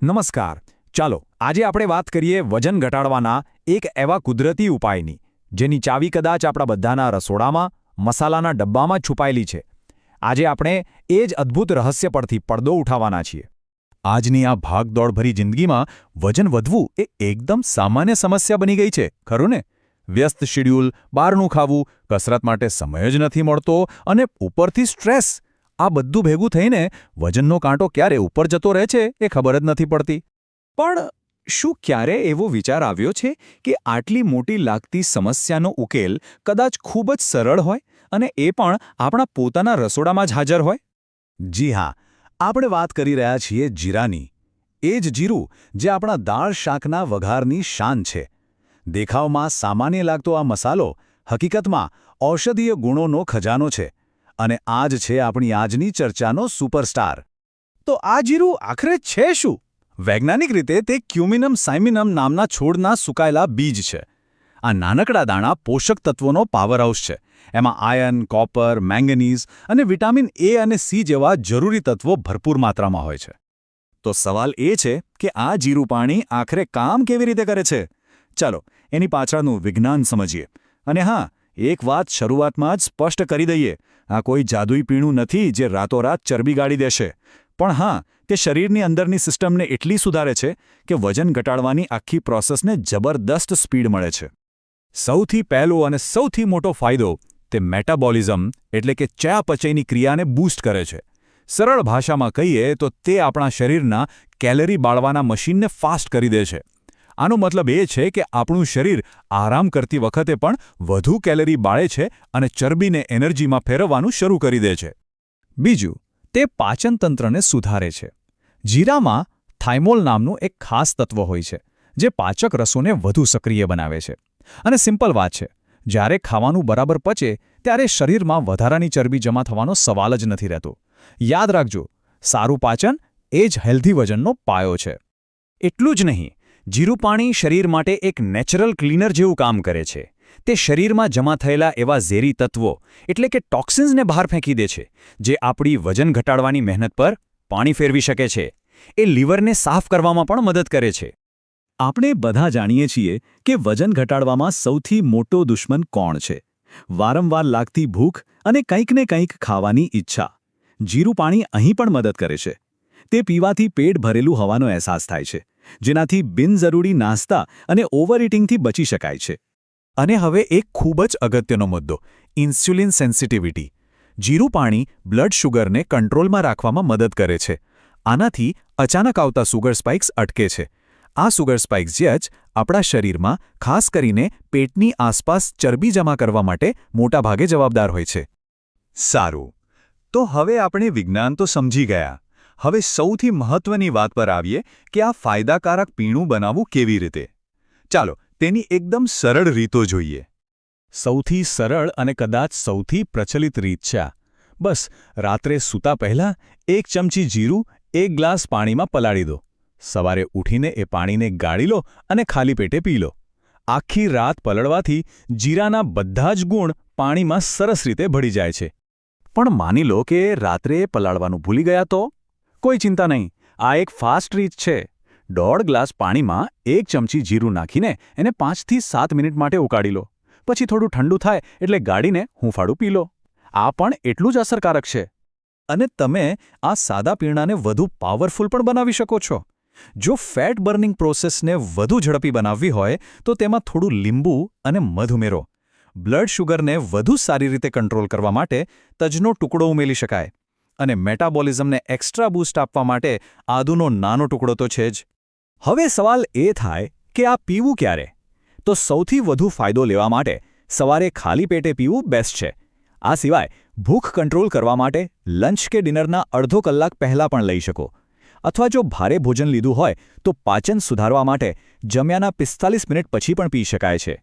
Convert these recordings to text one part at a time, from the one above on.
નમસ્કાર. ચાલો આજે આપણે વાત કરીએ વજન ઘટાડવાના એક એવા કુદરતી ઉપાયની જેની ચાવી કદાચ આપણા બધાના રસોડામાં મસાલાના ડબ્બામાં છુપાયેલી છે. આજે આપણે એ જ અદ્ભુત રહસ્ય પરથી પડદો ઉઠાવવાના છીએ. આજની આ ભાગદોડભરી જિંદગીમાં વજન વધવું એ એકદમ સામાન્ય સમસ્યા બની ગઈ છે, ખરું ને? વ્યસ્ત શેડ્યુલ, બહારનું ખાવું, કસરત માટે સમય જ નથી મળતો અને ઉપરથી સ્ટ્રેસ. આ બધું ભેગું થઈને વજનનો કાંટો ક્યારે ઉપર જતો રહે છે એ ખબર જ નથી પડતી. પણ શું ક્યારે એવો વિચાર આવ્યો છે કે આટલી મોટી લાગતી સમસ્યાનો ઉકેલ કદાચ ખૂબ જ સરળ હોય અને એ પણ આપણા પોતાના રસોડામાં જ હાજર હોય? જી હા, આપણે વાત કરી રહ્યા છીએ જીરાની. એ જ જીરું જે આપણા દાળ શાકના વઘારની શાન છે. દેખાવમાં સામાન્ય લાગતો આ મસાલો હકીકતમાં ઔષધીય ગુણોનો ખજાનો છે. અને આ જ છે આપણી આજની ચર્ચાનો સુપરસ્ટાર. તો આ જીરું આખરે છે શું? વૈજ્ઞાનિક રીતે તે ક્યુમિનમ સાયમિનમ નામના છોડના સુકાયેલા બીજ છે. આ નાનકડા દાણા પોષક તત્વોનો પાવરહાઉસ છે. એમાં આયર્ન, કોપર, મેંગનીઝ અને વિટામિન એ અને સી જેવા જરૂરી તત્વો ભરપૂર માત્રામાં હોય છે. તો સવાલ એ છે કે આ જીરું પાણી આખરે કામ કેવી રીતે કરે છે? ચાલો એની પાછળનું વિજ્ઞાન સમજીએ. અને હા, એક વાત શરૂઆતમાં જ સ્પષ્ટ કરી દઈએ, આ કોઈ જાદુઈ પીણું નથી જે રાતોરાત ચરબી ગાળી દેશે. પણ હા, તે શરીરની અંદરની સિસ્ટમને એટલી સુધારે છે કે વજન ઘટાડવાની આખી પ્રોસેસને જબરદસ્ત સ્પીડ મળે છે. સૌથી પહેલો અને સૌથી મોટો ફાયદો તે મેટાબોલિઝમ એટલે કે ચયાપચયની ક્રિયાને બૂસ્ટ કરે છે. સરળ ભાષામાં કહીએ તો તે આપણા શરીરના કેલરી બાળવાના મશીનને ફાસ્ટ કરી દે છે. આનો મતલબ એ છે કે આપણું શરીર આરામ કરતી વખતે પણ વધુ કેલરી બાળે છે અને ચરબીને એનર્જીમાં ફેરવવાનું શરૂ કરી દે છે. બીજું, તે પાચનતંત્રને સુધારે છે. જીરામાં થાઇમોલ નામનું એક ખાસ તત્વ હોય છે જે પાચક રસોને વધુ સક્રિય બનાવે છે. અને સિમ્પલ વાત છે, જ્યારે ખાવાનું બરાબર પચે ત્યારે શરીરમાં વધારાની ચરબી જમા થવાનો સવાલ જ નથી રહેતો. યાદ રાખજો, સારું પાચન એ જ હેલ્ધી વજનનો પાયો છે. એટલું જ નહીં, જીરું પાણી શરીર માટે એક નેચરલ ક્લીનર જેવું કામ કરે છે. તે શરીરમાં જમા થયેલા એવા ઝેરી તત્વો એટલે કે ટોક્સિન્સને બહાર ફેંકી દે છે, જે આપણી વજન ઘટાડવાની મહેનત પર પાણી ફેરવી શકે છે. એ લીવરને સાફ કરવામાં પણ મદદ કરે છે. આપણે બધા જાણીએ છીએ કે વજન ઘટાડવામાં સૌથી મોટો દુશ્મન કોણ છે? વારંવાર લાગતી ભૂખ અને કંઈક ને કંઈક ખાવાની ઈચ્છા. જીરું પાણી અહીં પણ મદદ કરે છે. તે પીવાથી પેટ ભરેલું હોવાનો અહેસાસ થાય છે, જેનાથી બિનજરૂરી નાસ્તા અને ઓવરઇટિંગથી બચી શકાય છે. અને હવે એક ખૂબ જ અગત્યનો મુદ્દો, ઇન્સ્યુલિન સેન્સિટિવિટી. જીરું પાણી બ્લડ શુગરને કંટ્રોલમાં રાખવામાં મદદ કરે છે. આનાથી અચાનક આવતા સુગર સ્પાઇક્સ અટકે છે. આ સુગર સ્પાઇક્સ જ આપણા શરીરમાં ખાસ કરીને પેટની આસપાસ ચરબી જમા કરવા માટે મોટાભાગે જવાબદાર હોય છે. સારું, તો હવે આપણે વિજ્ઞાન તો સમજી ગયા. હવે સૌથી મહત્વની વાત પર આવીએ કે આ ફાયદાકારક પીણું બનાવવું કેવી રીતે. ચાલો તેની એકદમ સરળ રીતો જોઈએ. સૌથી સરળ અને કદાચ સૌથી પ્રચલિત રીત છે આ. બસ રાત્રે સૂતા પહેલાં 1 ચમચી જીરું 1 ગ્લાસ પાણીમાં પલાળી દો. સવારે ઉઠીને એ પાણીને ગાળી લો અને ખાલી પેટે પી લો. આખી રાત પલળવાથી જીરાના બધા જ ગુણ પાણીમાં સરસ રીતે ભળી જાય છે. પણ માની લો કે રાત્રે પલાળવાનું ભૂલી ગયા તો? કોઈ ચિંતા નહીં, આ એક ફાસ્ટ રીત છે. 1.5 ગ્લાસ પાણીમાં 1 ચમચી જીરું નાખીને એને 5 થી 7 મિનિટ માટે ઉકાળી લો. પછી થોડું ઠંડુ થાય એટલે ગાળીને હૂંફાળું પી લો. આ પણ એટલું જ અસરકારક છે. અને તમે આ સાદા પીણાને વધુ પાવરફુલ પણ બનાવી શકો છો. જો ફેટ બર્નિંગ પ્રોસેસને વધુ ઝડપી બનાવવી હોય તો તેમાં થોડું લીંબુ અને મધ ઉમેરો. બ્લડ શુગરને વધુ સારી રીતે કંટ્રોલ કરવા માટે તજનો ટુકડો ઉમેરી શકાય. અને મેટાબોલિઝમને એક્સ્ટ્રા બૂસ્ટ આપવા માટે આદુનો નાનો ટુકડો તો છે જ. હવે સવાલ એ થાય કે આ પીવું ક્યારે? તો સૌથી વધુ ફાયદો લેવા માટે સવારે ખાલી પેટે પીવું બેસ્ટ છે. આ સિવાય ભૂખ કંટ્રોલ કરવા માટે લંચ કે ડિનરના અડધો કલાક પહેલાં પણ લઈ શકો. અથવા જો ભારે ભોજન લીધું હોય તો પાચન સુધારવા માટે જમ્યાના 45 મિનિટ પછી પણ પી શકાય છે.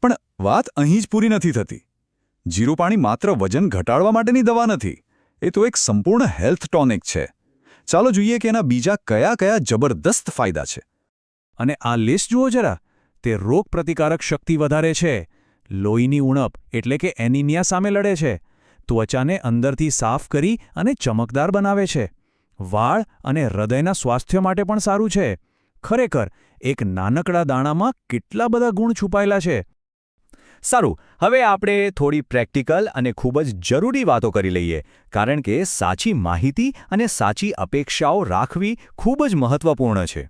પણ વાત અહીં જ પૂરી નથી થતી. જીરું પાણી માત્ર વજન ઘટાડવા માટેની દવા નથી. એ તો એક સંપૂર્ણ હેલ્થ ટોનિક છે. ચાલો જોઈએ કે એના બીજા કયા કયા જબરદસ્ત ફાયદા છે. અને આ લિસ્ટ જુઓ જરા. તે રોગપ્રતિકારક શક્તિ વધારે છે, લોહીની ઉણપ એટલે કે એનિમિયા સામે લડે છે, ત્વચાને અંદરથી સાફ કરી અને ચમકદાર બનાવે છે, વાળ અને હૃદયના સ્વાસ્થ્ય માટે પણ સારું છે. ખરેખર એક નાનકડા દાણામાં કેટલા બધા ગુણ છુપાયેલા છે. સારું, હવે આપણે થોડી પ્રેક્ટિકલ અને ખૂબ જ જરૂરી વાતો કરી લઈએ, કારણ કે સાચી માહિતી અને સાચી અપેક્ષાઓ રાખવી ખૂબ જ મહત્વપૂર્ણ છે.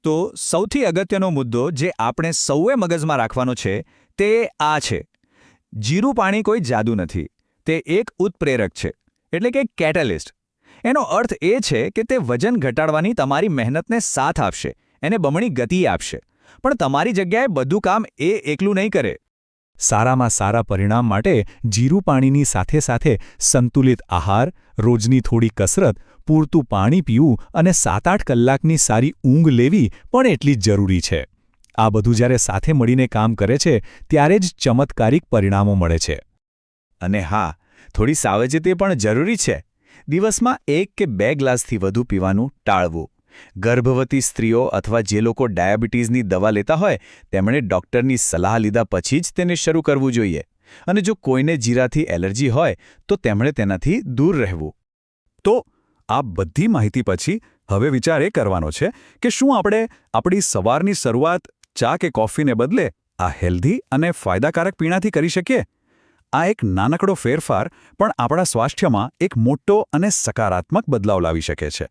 તો સૌથી અગત્યનો મુદ્દો જે આપણે સૌએ મગજમાં રાખવાનો છે તે આ છે: જીરું પાણી કોઈ જાદુ નથી. તે એક ઉત્પ્રેરક છે, એટલે કે કેટેલિસ્ટ. એનો અર્થ એ છે કે તે વજન ઘટાડવાની તમારી મહેનતને સાથ આપશે, એને બમણી ગતિ આપશે. પણ તમારી જગ્યાએ બધું કામ એ એકલું નહીં કરે. સારામાં સારા પરિણામ માટે જીરું પાણીની સાથે સાથે સંતુલિત આહાર, રોજની થોડી કસરત, પૂરતું પાણી પીવું અને 7-8 કલાકની સારી ઊંઘ લેવી પણ એટલી જ જરૂરી છે. આ બધું જ્યારે સાથે મળીને કામ કરે છે ત્યારે જ ચમત્કારિક પરિણામો મળે છે. અને હા, થોડી સાવચેતી પણ જરૂરી છે. દિવસમાં 1 કે 2 ગ્લાસથી વધુ પીવાનું ટાળવું. ગર્ભવતી સ્ત્રીઓ અથવા જે લોકો ડાયાબિટીસની દવા લેતા હોય તેમણે ડૉક્ટરની સલાહ લીધા પછી જ તેને શરૂ કરવું જોઈએ. અને જો કોઈને જીરાથી એલર્જી હોય તો તેમણે તેનાથી દૂર રહેવું. તો આ બધી માહિતી પછી હવે વિચાર એ કરવાનો છે કે શું આપણે આપણી સવારની શરૂઆત ચા કે કોફીને બદલે આ હેલ્ધી અને ફાયદાકારક પીણાથી કરી શકીએ? આ એક નાનકડો ફેરફાર પણ આપણા સ્વાસ્થ્યમાં એક મોટો અને સકારાત્મક બદલાવ લાવી શકે છે.